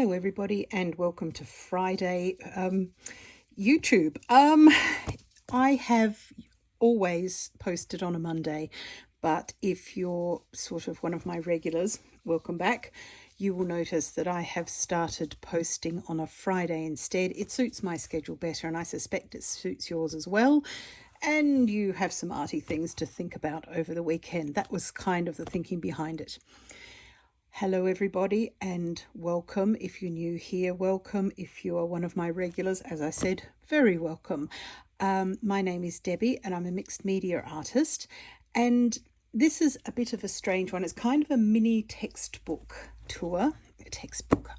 Hello everybody and welcome to Friday YouTube. I have always posted on a Monday, but if you're sort of one of my regulars, welcome back. You will notice that I have started posting on a Friday instead. It suits my schedule better and I suspect it suits yours as well. And you have some arty things to think about over the weekend. That was kind of the thinking behind it. Hello everybody and welcome. If you're new here, welcome. If you are one of my regulars, as I said, very welcome. My name is Debbie and I'm a mixed media artist, and this is a bit of a strange one. It's kind of a mini textbook tour. Textbook.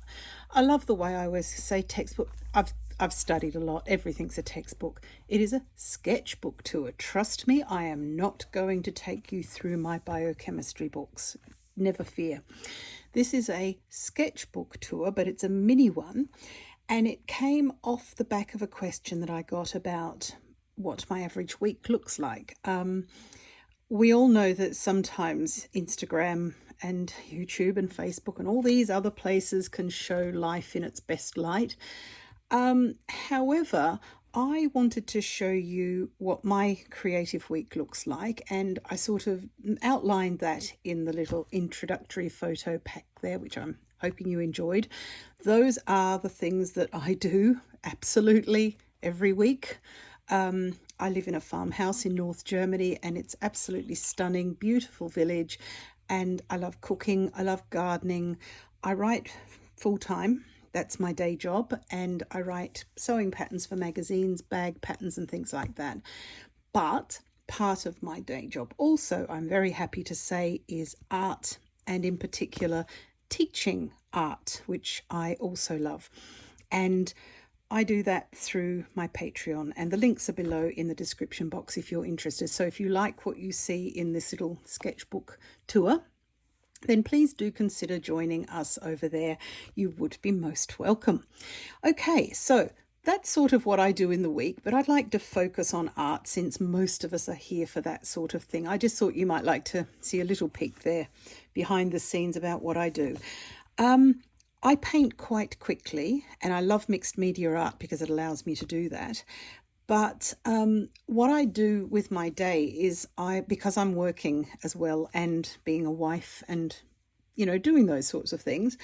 I love the way I always say textbook. I've studied a lot. Everything's a textbook. It is a sketchbook tour. Trust me, I am not going to take you through my biochemistry books. Never fear. This is a sketchbook tour, but it's a mini one, and it came off the back of a question that I got about what my average week looks like. We all know that sometimes Instagram and YouTube and Facebook and all these other places can show life in its best light. However, I wanted to show you what my creative week looks like, and I sort of outlined that in the little introductory photo pack there, which I'm hoping you enjoyed. Those are the things that I do absolutely every week. I live in a farmhouse in North Germany and it's absolutely stunning, beautiful village, and I love cooking, I love gardening. I write full-time. That's my day job, and I write sewing patterns for magazines, bag patterns and things like that. But part of my day job also, I'm very happy to say, is art, and in particular teaching art, which I also love. And I do that through my Patreon, and the links are below in the description box if you're interested. So if you like what you see in this little sketchbook tour, then please do consider joining us over there. You would be most welcome. Okay, so that's sort of what I do in the week, but I'd like to focus on art since most of us are here for that sort of thing. I just thought you might like to see a little peek there behind the scenes about what I do. I paint quite quickly, and I love mixed media art because it allows me to do that. But what I do with my day is because I'm working as well and being a wife and, doing those sorts of things,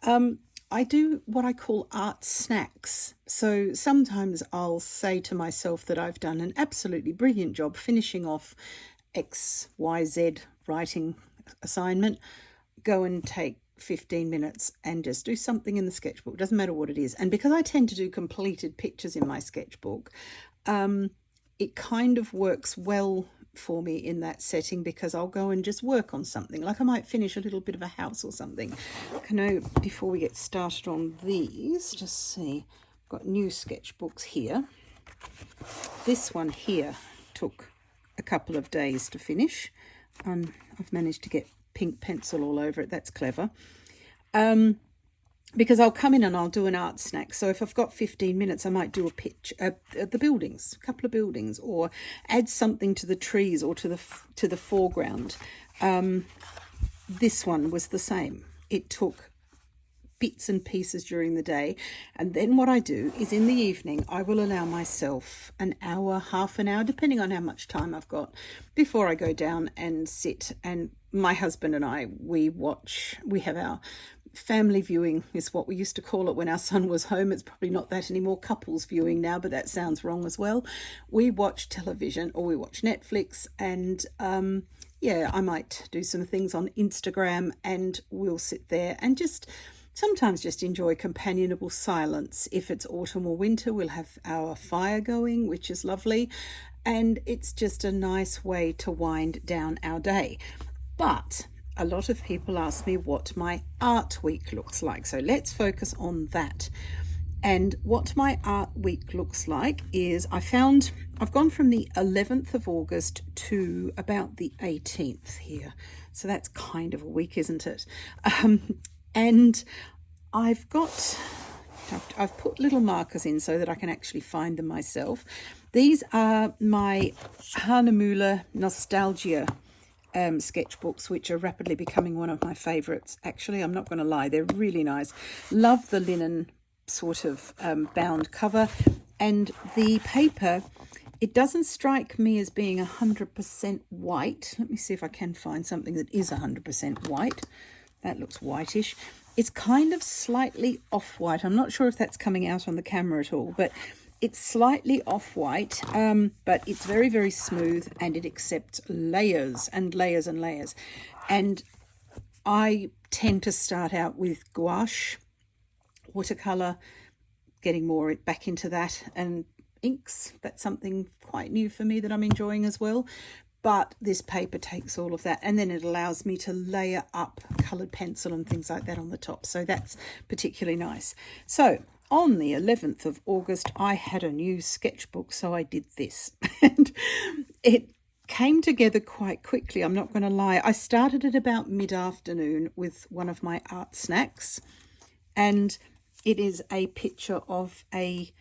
I do what I call art snacks. So sometimes I'll say to myself that I've done an absolutely brilliant job finishing off XYZ writing assignment, go and take 15 minutes and just do something in the sketchbook. Doesn't matter what it is. And because I tend to do completed pictures in my sketchbook, it kind of works well for me in that setting, because I'll go and just work on something. Like I might finish a little bit of a house or something. Before we get started on these, just see, I've got new sketchbooks here. This one here took a couple of days to finish. I've managed to get pink pencil all over it. That's clever. Because I'll come in and I'll do an art snack. So if I've got 15 minutes, I might do a pitch at the buildings, a couple of buildings, or add something to the trees or to the foreground. This one was the same. It took bits and pieces during the day, and then what I do is in the evening I will allow myself an hour, half an hour, depending on how much time I've got, before I go down and sit. And my husband and I, we have our family viewing, is what we used to call it when our son was home. It's probably not that anymore, couples viewing now, but that sounds wrong as well. We watch television or we watch Netflix, and I might do some things on Instagram, and we'll sit there and sometimes just enjoy companionable silence. If it's autumn or winter, we'll have our fire going, which is lovely, and it's just a nice way to wind down our day. But a lot of people ask me what my art week looks like, so let's focus on that. And what my art week looks like is I've gone from the 11th of August to about the 18th here, so that's kind of a week, isn't it? And I've put little markers in so that I can actually find them myself. These are my Hahnemühle Nostalgia sketchbooks, which are rapidly becoming one of my favourites. Actually, I'm not going to lie, they're really nice. Love the linen sort of bound cover, and the paper, it doesn't strike me as being 100% white. Let me see if I can find something that is 100% white. That looks whitish. It's kind of slightly off-white. I'm not sure if that's coming out on the camera at all, but it's slightly off-white, but it's very, very smooth, and it accepts layers and layers and layers. And I tend to start out with gouache, watercolour, getting more back into that, and inks. That's something quite new for me that I'm enjoying as well. But this paper takes all of that, and then it allows me to layer up coloured pencil and things like that on the top. So that's particularly nice. So on the 11th of August, I had a new sketchbook, so I did this. And it came together quite quickly, I'm not going to lie. I started at about mid-afternoon with one of my art snacks, and it is a picture of a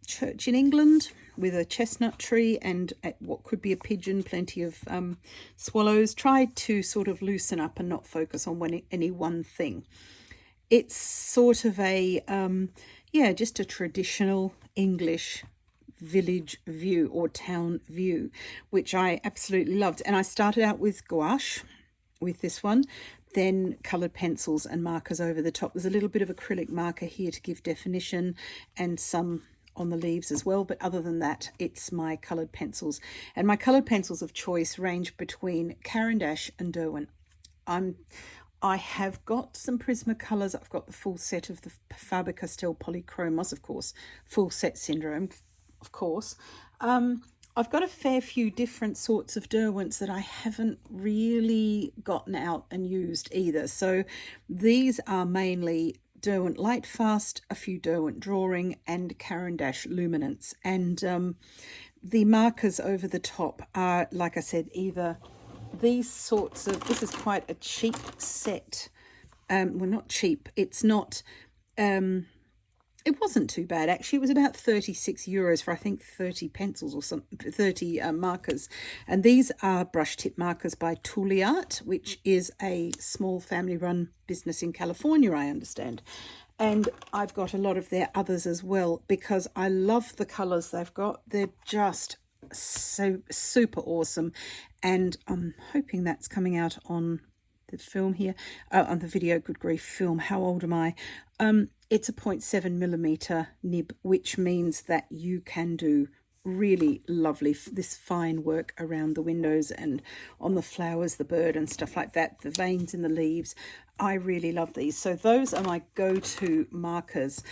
church in England with a chestnut tree and what could be a pigeon, plenty of swallows. Tried to sort of loosen up and not focus on any one thing. It's sort of a, just a traditional English village view or town view, which I absolutely loved. And I started out with gouache with this one, then coloured pencils and markers over the top. There's a little bit of acrylic marker here to give definition, and some on the leaves as well, but other than that, it's my coloured pencils. And my coloured pencils of choice range between Caran d'Ache and Derwent. I have got some Prismacolors. I've got the full set of the Faber-Castell Polychromos, of course, full set syndrome, of course. I've got a fair few different sorts of Derwents that I haven't really gotten out and used either. So these are mainly Derwent Lightfast, a few Derwent Drawing, and Caran d'Ache Luminance. And the markers over the top are, like I said, either these sorts of, this is quite a cheap set. Well, not cheap, it's not, it wasn't too bad actually. It was about €36 for I think 30 pencils or something, 30 markers. And these are brush tip markers by Art, which is a small family run business in California, I understand. And I've got a lot of their others as well because I love the colours they've got. They're just so super awesome, and I'm hoping that's coming out on the film here, on the video. Good grief, film, how old am I? It's a 0.7mm nib, which means that you can do really lovely, this fine work around the windows and on the flowers, the bird and stuff like that, the veins in the leaves. I really love these. So those are my go-to markers.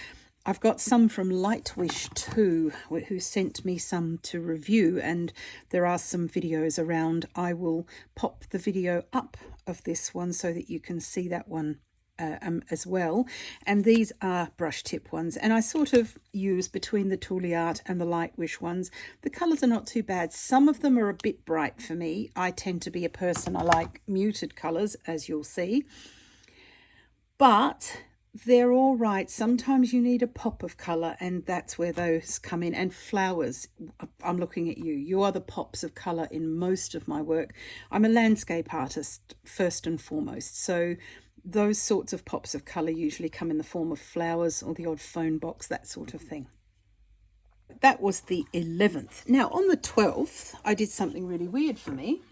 I've got some from Lightwish too, who sent me some to review, and there are some videos around. I will pop the video up of this one so that you can see that one as well. And these are brush tip ones, and I sort of use between the Art and the Lightwish ones. The colours are not too bad. Some of them are a bit bright for me. I tend to be a person, I like muted colours, as you'll see, but they're all right. Sometimes you need a pop of colour, and that's where those come in. And flowers, I'm looking at you. You are the pops of colour in most of my work. I'm a landscape artist first and foremost, so those sorts of pops of colour usually come in the form of flowers or the odd phone box, that sort of thing. That was the 11th. Now on the 12th, I did something really weird for me.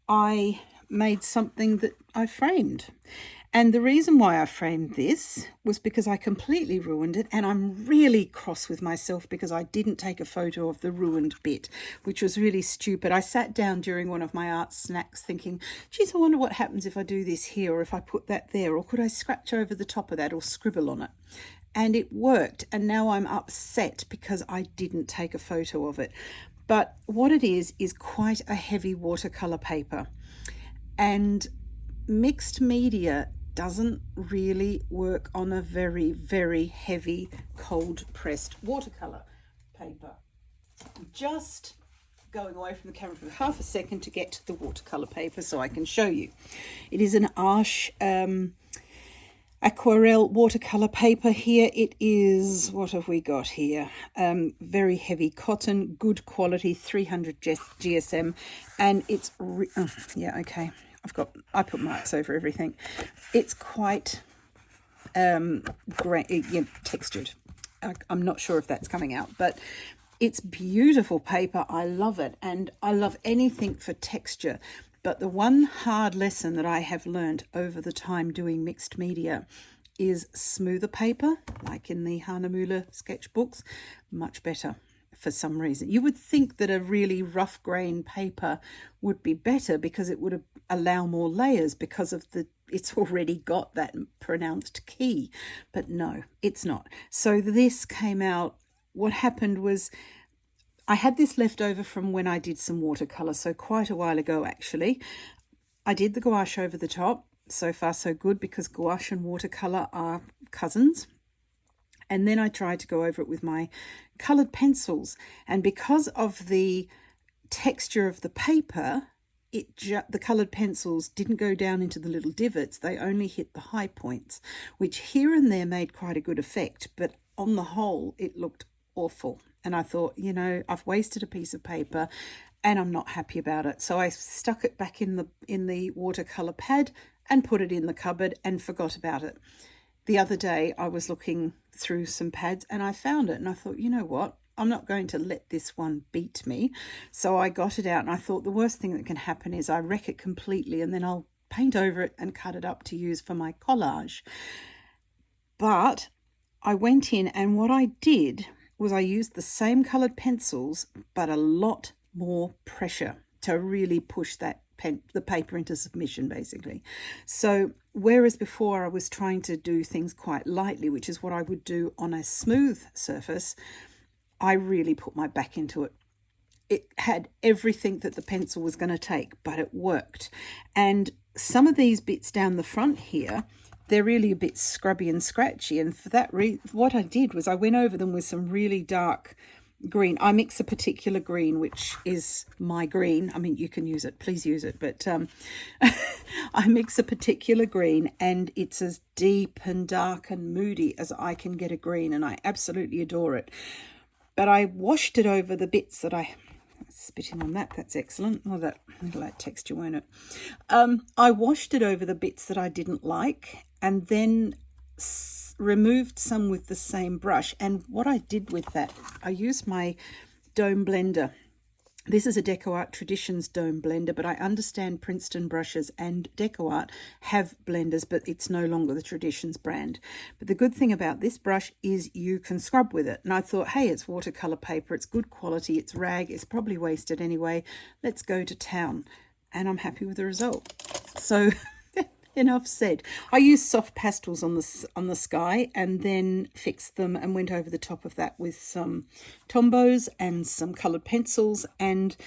I made something that I framed. And the reason why I framed this was because I completely ruined it, and I'm really cross with myself because I didn't take a photo of the ruined bit, which was really stupid. I sat down during one of my art snacks thinking, geez, I wonder what happens if I do this here, or if I put that there, or could I scratch over the top of that or scribble on it? And it worked, and now I'm upset because I didn't take a photo of it. But what it is quite a heavy watercolour paper, and mixed media doesn't really work on a very, very heavy cold pressed watercolour paper. Just going away from the camera for half a second to get to the watercolour paper so I can show you. It is an Arche aquarelle watercolor paper here. It is, what have we got here? Very heavy cotton, good quality, 300 GSM, and it's yeah, okay, I put marks over everything. It's quite textured. I'm not sure if that's coming out, but it's beautiful paper. I love it, and I love anything for texture. But the one hard lesson that I have learned over the time doing mixed media is smoother paper, like in the Hahnemühle sketchbooks, much better for some reason. You would think that a really rough grain paper would be better because it would allow more layers because of it's already got that pronounced key, but no, it's not. So this came out, what happened was I had this left over from when I did some watercolour, so quite a while ago actually. I did the gouache over the top. So far so good, because gouache and watercolour are cousins. And then I tried to go over it with my coloured pencils. And because of the texture of the paper, the coloured pencils didn't go down into the little divots. They only hit the high points, which here and there made quite a good effect. But on the whole, it looked awful. And I thought, you know, I've wasted a piece of paper and I'm not happy about it. So I stuck it back in the watercolour pad and put it in the cupboard and forgot about it. The other day I was looking through some pads and I found it, and I thought, you know what, I'm not going to let this one beat me. So I got it out, and I thought the worst thing that can happen is I wreck it completely and then I'll paint over it and cut it up to use for my collage. But I went in, and what I did was I used the same coloured pencils but a lot more pressure to really push the paper into submission, basically. So whereas before I was trying to do things quite lightly, which is what I would do on a smooth surface, I really put my back into it. It had everything that the pencil was going to take, but it worked. And some of these bits down the front here, they're really a bit scrubby and scratchy, and for that reason what I did was I went over them with some really dark green. I mix a particular green, which is my green. I mean, you can use it, please use it, but I mix a particular green, and it's as deep and dark and moody as I can get a green, and I absolutely adore it. But I washed it over the bits that spitting on that's excellent. Oh, that'll add texture, won't it? I washed it over the bits that I didn't like, and then removed some with the same brush. And what I did with that, I used my dome blender. This is a DecoArt Traditions dome blender, but I understand Princeton brushes and DecoArt have blenders, but it's no longer the Traditions brand. But the good thing about this brush is you can scrub with it. And I thought, hey, it's watercolor paper, it's good quality, it's rag, it's probably wasted anyway. Let's go to town. And I'm happy with the result. So enough said. I used soft pastels on the sky, and then fixed them and went over the top of that with some Tombows and some coloured pencils, and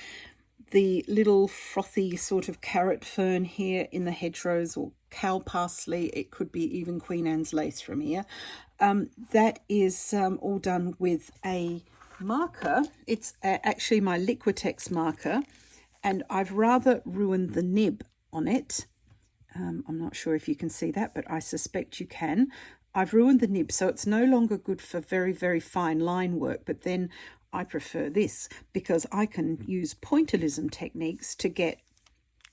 the little frothy sort of carrot fern here in the hedgerows, or cow parsley. It could be even Queen Anne's lace from here. That is all done with a marker. It's actually my Liquitex marker, and I've rather ruined the nib on it. I'm not sure if you can see that, but I suspect you can. I've ruined the nib, so it's no longer good for very, very fine line work, but then I prefer this because I can use pointillism techniques to get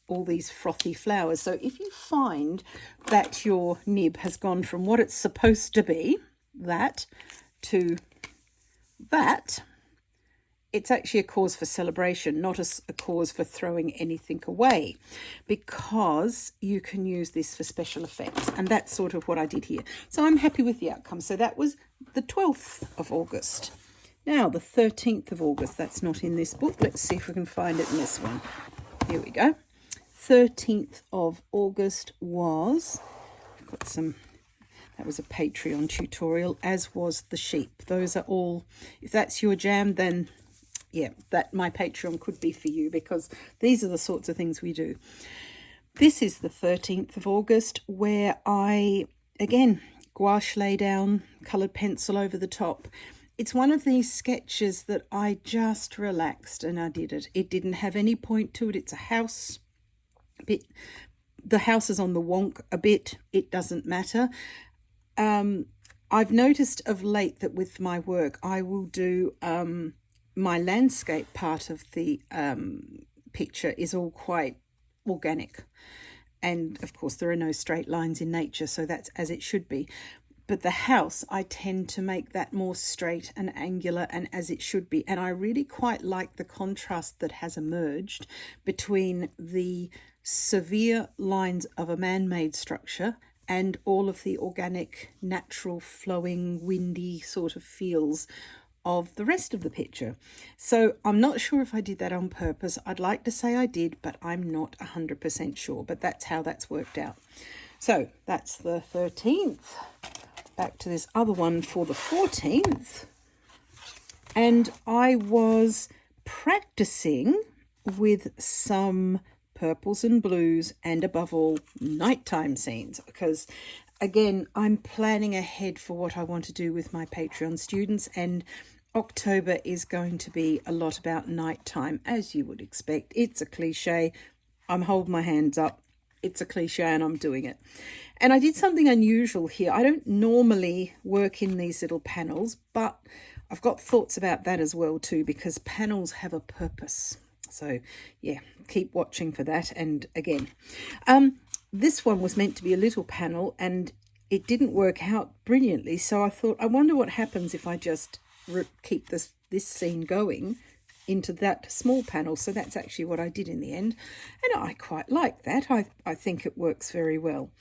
all these frothy flowers. So if you find that your nib has gone from what it's supposed to be, that, to that, it's actually a cause for celebration, not a cause for throwing anything away, because you can use this for special effects. And that's sort of what I did here. So I'm happy with the outcome. So that was the 12th of August. Now, the 13th of August, that's not in this book. Let's see if we can find it in this one. Here we go. 13th of August was, I've got some, that was a Patreon tutorial, as was the sheep. Those are all, if that's your jam, then yeah, that my Patreon could be for you, because these are the sorts of things we do. This is the 13th of August, where I, again, gouache lay down, coloured pencil over the top. It's one of these sketches that I just relaxed and I did it. It didn't have any point to it. It's a house. The house is on the wonk a bit. It doesn't matter. I've noticed of late that with my work, I will do my landscape part of the picture is all quite organic. And of course, there are no straight lines in nature, so that's as it should be. But the house, I tend to make that more straight and angular and as it should be. And I really quite like the contrast that has emerged between the severe lines of a man-made structure and all of the organic, natural, flowing, windy sort of feels of the rest of the picture. So I'm not sure if I did that on purpose. I'd like to say I did, but I'm not 100% sure. But that's how that's worked out. So that's the 13th. Back to this other one for the 14th. And I was practicing with some purples and blues and above all nighttime scenes, because again, I'm planning ahead for what I want to do with my Patreon students, and October is going to be a lot about nighttime, as you would expect. It's a cliche. I'm holding my hands up. It's a cliche and I'm doing it. And I did something unusual here. I don't normally work in these little panels, but I've got thoughts about that as well too, because panels have a purpose. So yeah, keep watching for that. And again, this one was meant to be a little panel and it didn't work out brilliantly. So I thought, I wonder what happens if I just keep this scene going into that small panel. So that's actually what I did in the end, and I quite like that. I think it works very well.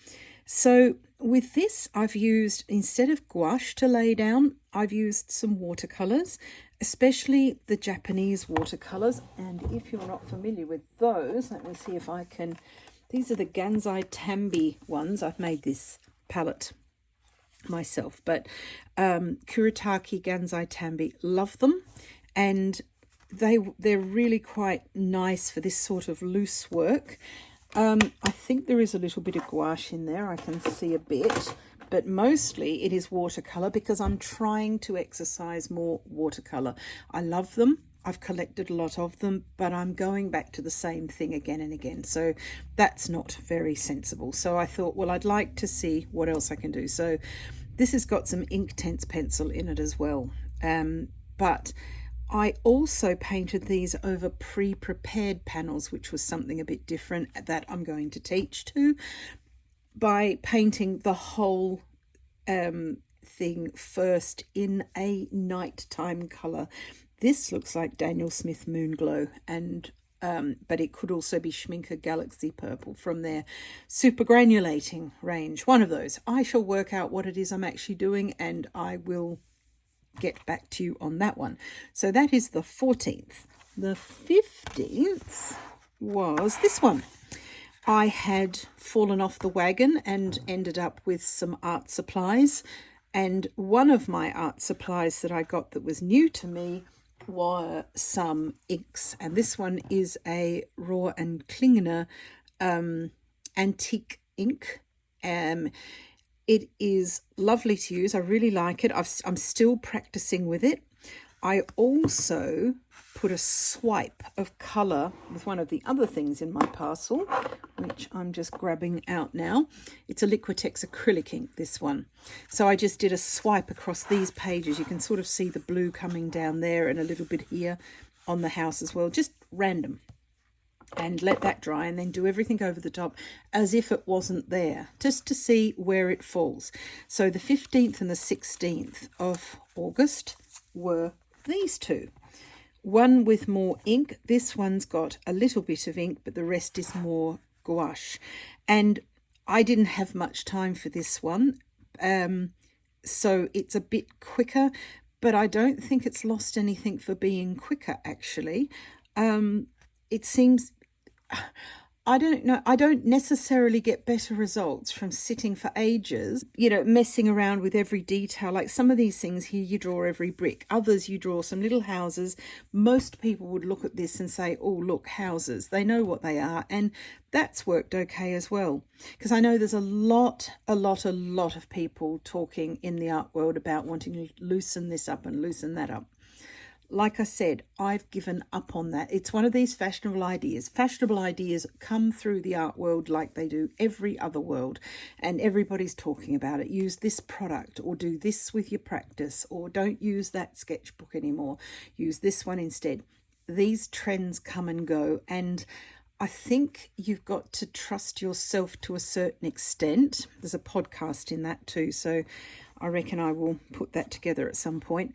So with this, I've used, instead of gouache to lay down, I've used some watercolors, especially the Japanese watercolors. And if you're not familiar with those, let me see if I can, these are the Gansai Tambi ones. I've made this palette myself, but Kuretake Gansai Tambi, love them. And they're really quite nice for this sort of loose work. I think there is a little bit of gouache in there. I can see a bit, but mostly it is watercolor because I'm trying to exercise more watercolor. I love them. I've collected a lot of them, but I'm going back to the same thing again and again. So that's not very sensible. So I thought, well, I'd like to see what else I can do. So this has got some Inktense pencil in it as well. But I also painted these over pre-prepared panels, which was something a bit different that I'm going to teach to, by painting the whole thing first in a nighttime colour. This looks like Daniel Smith Moonglow, and but it could also be Schminke Galaxy Purple from their super granulating range. One of those. I shall work out what it is I'm actually doing, and I will get back to you on that one. So that is the 14th. The 15th was this one. I had fallen off the wagon and ended up with some art supplies, and one of my art supplies that I got that was new to me were some inks, and this one is a Raw and Klingner antique ink. It is lovely to use. I really like it. I'm still practicing with it. I also put a swipe of colour with one of the other things in my parcel, which I'm just grabbing out now. It's a Liquitex acrylic ink, this one. So I just did a swipe across these pages. You can sort of see the blue coming down there and a little bit here on the house as well, just random. And let that dry and then do everything over the top as if it wasn't there, just to see where it falls. So the 15th and the 16th of August were these two. One with more ink. This one's got a little bit of ink, but the rest is more gouache. And I didn't have much time for this one, so it's a bit quicker, but I don't think it's lost anything for being quicker, actually. It seems, I don't know, I don't necessarily get better results from sitting for ages, you know, messing around with every detail. Like some of these things here, you draw every brick. Others, you draw some little houses. Most people would look at this and say, oh, look, houses. They know what they are. And that's worked okay as well. Because I know there's a lot of people talking in the art world about wanting to loosen this up and loosen that up. Like I said, I've given up on that. It's one of these fashionable ideas. Fashionable ideas come through the art world like they do every other world, and everybody's talking about it. Use this product, or do this with your practice, or don't use that sketchbook anymore. Use this one instead. These trends come and go, and I think you've got to trust yourself to a certain extent. There's a podcast in that too, so I reckon I will put that together at some point.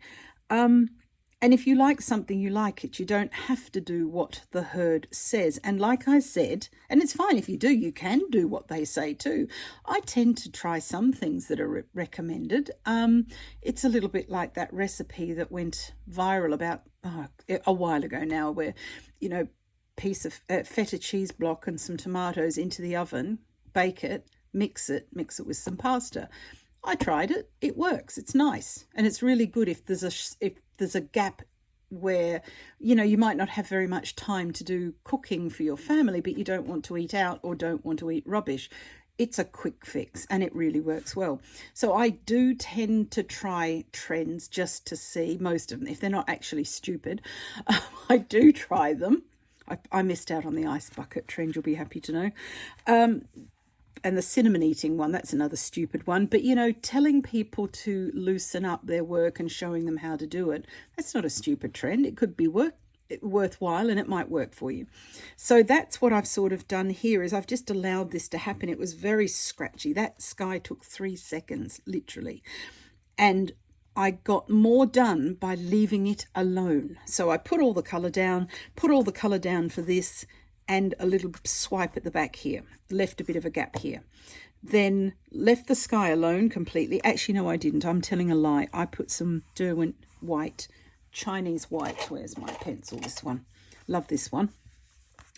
And if you like something, you like it. You don't have to do what the herd says. And like I said, and it's fine if you do, you can do what they say too. I tend to try some things that are recommended. It's a little bit like that recipe that went viral about a while ago now, where, piece of feta cheese block and some tomatoes into the oven, bake it, mix it with some pasta. I tried it. It works. It's nice, and it's really good if there's a gap where you might not have very much time to do cooking for your family, but you don't want to eat out or don't want to eat rubbish. It's a quick fix, and it really works well. So I do tend to try trends just to see, most of them, if they're not actually stupid. I do try them. I missed out on the ice bucket trend, you'll be happy to know. And the cinnamon eating one, that's another stupid one. But, telling people to loosen up their work and showing them how to do it, that's not a stupid trend. It could be worthwhile, and it might work for you. So that's what I've sort of done here, is I've just allowed this to happen. It was very scratchy. That sky took 3 seconds, literally. And I got more done by leaving it alone. So I put all the colour down for this, and a little swipe at the back here, left a bit of a gap here. Then left the sky alone completely. Actually, no, I didn't. I'm telling a lie. I put some Derwent white, Chinese white. Where's my pencil? This one. Love this one.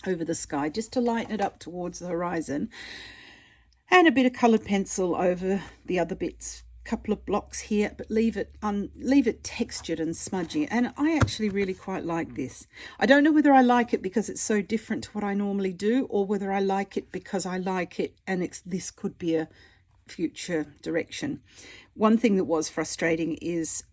Over the sky, just to lighten it up towards the horizon. And a bit of coloured pencil over the other bits. Couple of blocks here, but leave it textured and smudgy. And I actually really quite like this. I don't know whether I like it because it's so different to what I normally do, or whether I like it because I like it and this could be a future direction. One thing that was frustrating is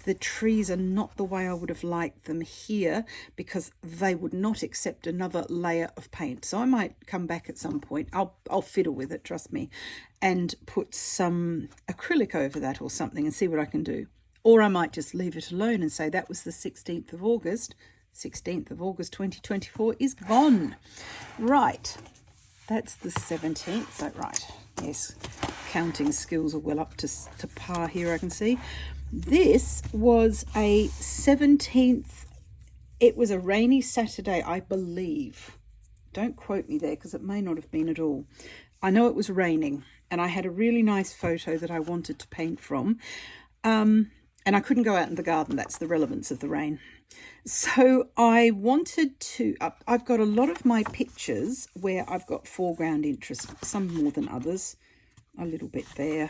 the trees are not the way I would have liked them here, because they would not accept another layer of paint. So I might come back at some point. I'll fiddle with it, trust me, and put some acrylic over that or something and see what I can do. Or I might just leave it alone and say that was the 16th of August. 16th of August 2024 is gone. Right, that's the 17th. So right, yes, counting skills are well up to par here, I can see. This was a 17th. It was a rainy Saturday, I believe. Don't quote me there, because it may not have been at all. I know it was raining, and I had a really nice photo that I wanted to paint from. And I couldn't go out in the garden. That's the relevance of the rain. So I wanted to, I've got a lot of my pictures where I've got foreground interest, some more than others. A little bit there,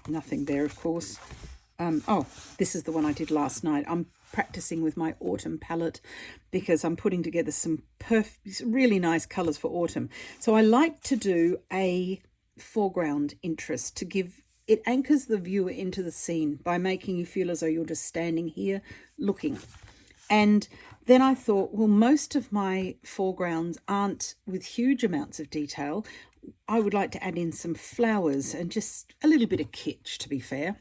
nothing there, of course. This is the one I did last night. I'm practicing with my autumn palette because I'm putting together some really nice colours for autumn. So I like to do a foreground interest to give, it anchors the viewer into the scene by making you feel as though you're just standing here looking. And then I thought, well, most of my foregrounds aren't with huge amounts of detail. I would like to add in some flowers and just a little bit of kitsch, to be fair.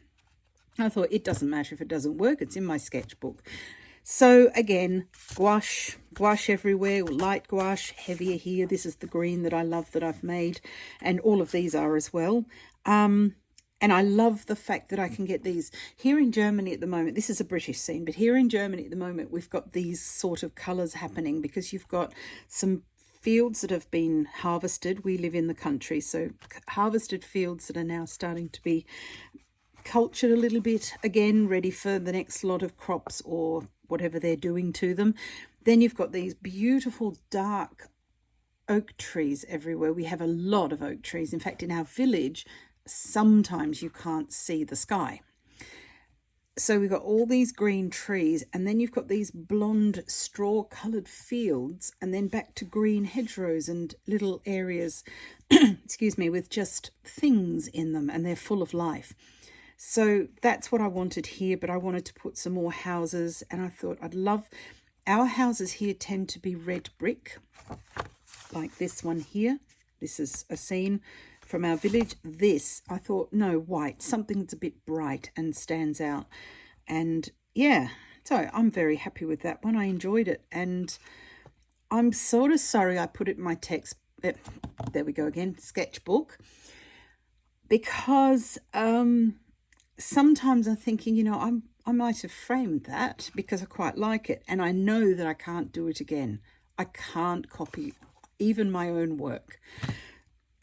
I thought it doesn't matter if it doesn't work. It's in my sketchbook. So again, gouache everywhere, light gouache, heavier here. This is the green that I love that I've made, and all of these are as well. And I love the fact that I can get these here in Germany at the moment. This is a British scene, but here in Germany at the moment, we've got these sort of colours happening because you've got some fields that have been harvested. We live in the country, so harvested fields that are now starting to be cultured a little bit again, ready for the next lot of crops or whatever they're doing to them. Then you've got these beautiful dark oak trees everywhere. We have a lot of oak trees. In fact, in our village, sometimes you can't see the sky. So we've got all these green trees, and then you've got these blonde straw coloured fields, and then back to green hedgerows and little areas, excuse me, with just things in them, and they're full of life. So that's what I wanted here, but I wanted to put some more houses, and I thought I'd love, our houses here tend to be red brick, like this one here. This is a scene from our village. This, I thought, no, white, something that's a bit bright and stands out. And yeah, so I'm very happy with that one. I enjoyed it, and I'm sort of sorry I put it in my text, there we go again, sketchbook, because sometimes I'm thinking, you know, I might have framed that because I quite like it, and I know that I can't do it again. I can't copy even my own work.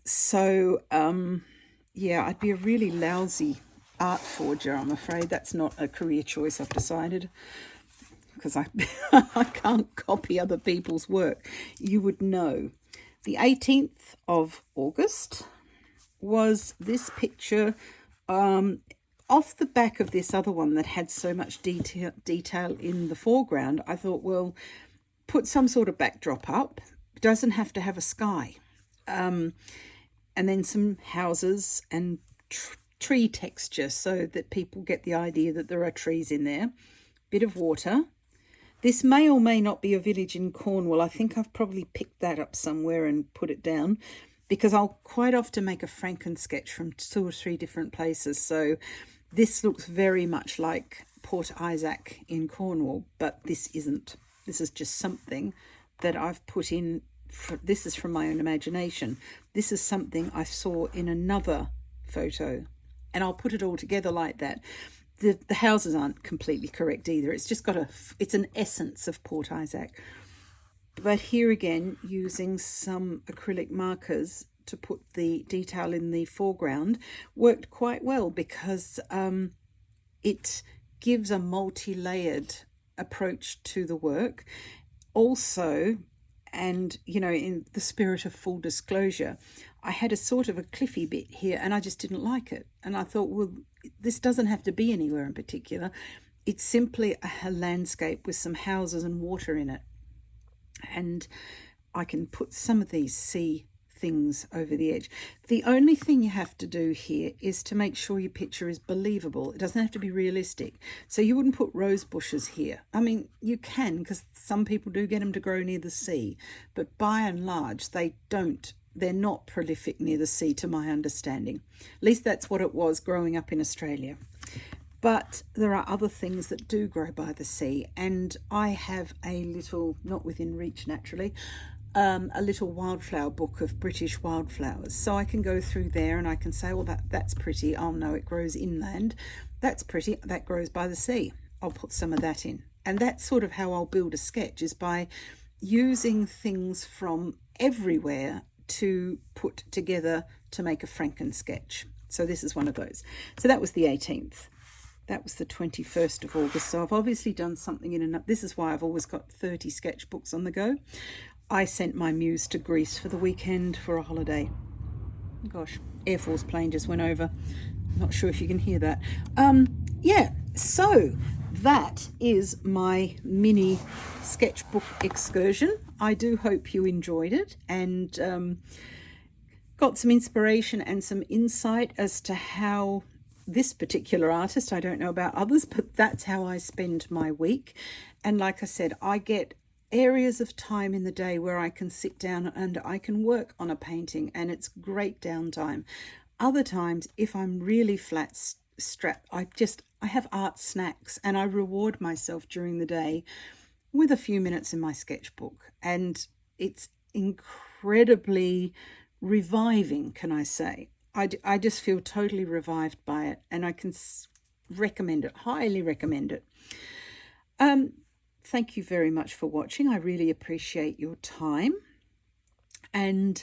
So yeah, I'd be a really lousy art forger, I'm afraid. That's not a career choice I've decided, because I can't copy other people's work. You would know. The 18th of August was this picture off the back of this other one that had so much detail in the foreground. I thought, well, put some sort of backdrop up. It doesn't have to have a sky. And then some houses and tree texture so that people get the idea that there are trees in there. Bit of water. This may or may not be a village in Cornwall. I think I've probably picked that up somewhere and put it down, because I'll quite often make a Franken-sketch from 2 or 3 different places. So this looks very much like Port Isaac in Cornwall, but this isn't. This is just something that I've put in. This is from my own imagination. This is something I saw in another photo, and I'll put it all together like that. The houses aren't completely correct either. It's just got it's an essence of Port Isaac. But here again, using some acrylic markers to put the detail in the foreground worked quite well, because it gives a multi-layered approach to the work. Also, and you know, in the spirit of full disclosure, I had a sort of a cliffy bit here and I just didn't like it. And I thought, well, this doesn't have to be anywhere in particular. It's simply a landscape with some houses and water in it. And I can put some of these sea things over the edge. The only thing you have to do here is to make sure your picture is believable. It doesn't have to be realistic. So you wouldn't put rose bushes here. I mean, you can, because some people do get them to grow near the sea, but by and large they don't. They're not prolific near the sea, to my understanding. At least that's what it was growing up in Australia. But there are other things that do grow by the sea, and I have a little, not within reach naturally, a little wildflower book of British wildflowers. So I can go through there and I can say, well, that's pretty. Oh no, it grows inland. That's pretty. That grows by the sea. I'll put some of that in. And that's sort of how I'll build a sketch, is by using things from everywhere to put together to make a Franken-sketch. So this is one of those. So that was the 18th. That was the 21st of August. So I've obviously done something in enough. This is why I've always got 30 sketchbooks on the go. I sent my muse to Greece for the weekend for a holiday. Gosh, Air Force plane just went over. Not sure if you can hear that. Yeah, so that is my mini sketchbook excursion. I do hope you enjoyed it and got some inspiration and some insight as to how this particular artist, I don't know about others, but that's how I spend my week. And like I said, I get areas of time in the day where I can sit down and I can work on a painting, and it's great downtime. Other times, if I'm really flat strapped, I have art snacks, and I reward myself during the day with a few minutes in my sketchbook, and it's incredibly reviving, can I say. I just feel totally revived by it, and I can recommend it, highly recommend it. Thank you very much for watching. I really appreciate your time, and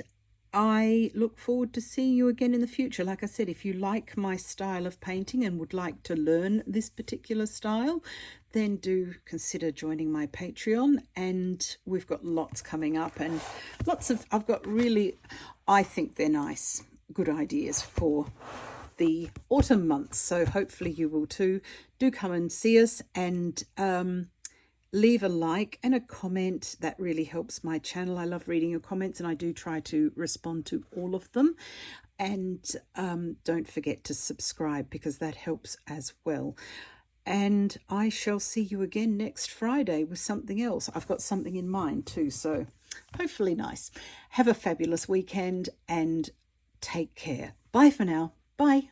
I look forward to seeing you again in the future. Like I said, if you like my style of painting and would like to learn this particular style, then do consider joining my Patreon. And we've got lots coming up, and I've got really, I think they're nice, good ideas for the autumn months. So hopefully you will too. Do come and see us, and leave a like and a comment. That really helps my channel. I love reading your comments, and I do try to respond to all of them. And don't forget to subscribe because that helps as well. And I shall see you again next Friday with something else. I've got something in mind too, so hopefully nice. Have a fabulous weekend and take care. Bye for now. Bye.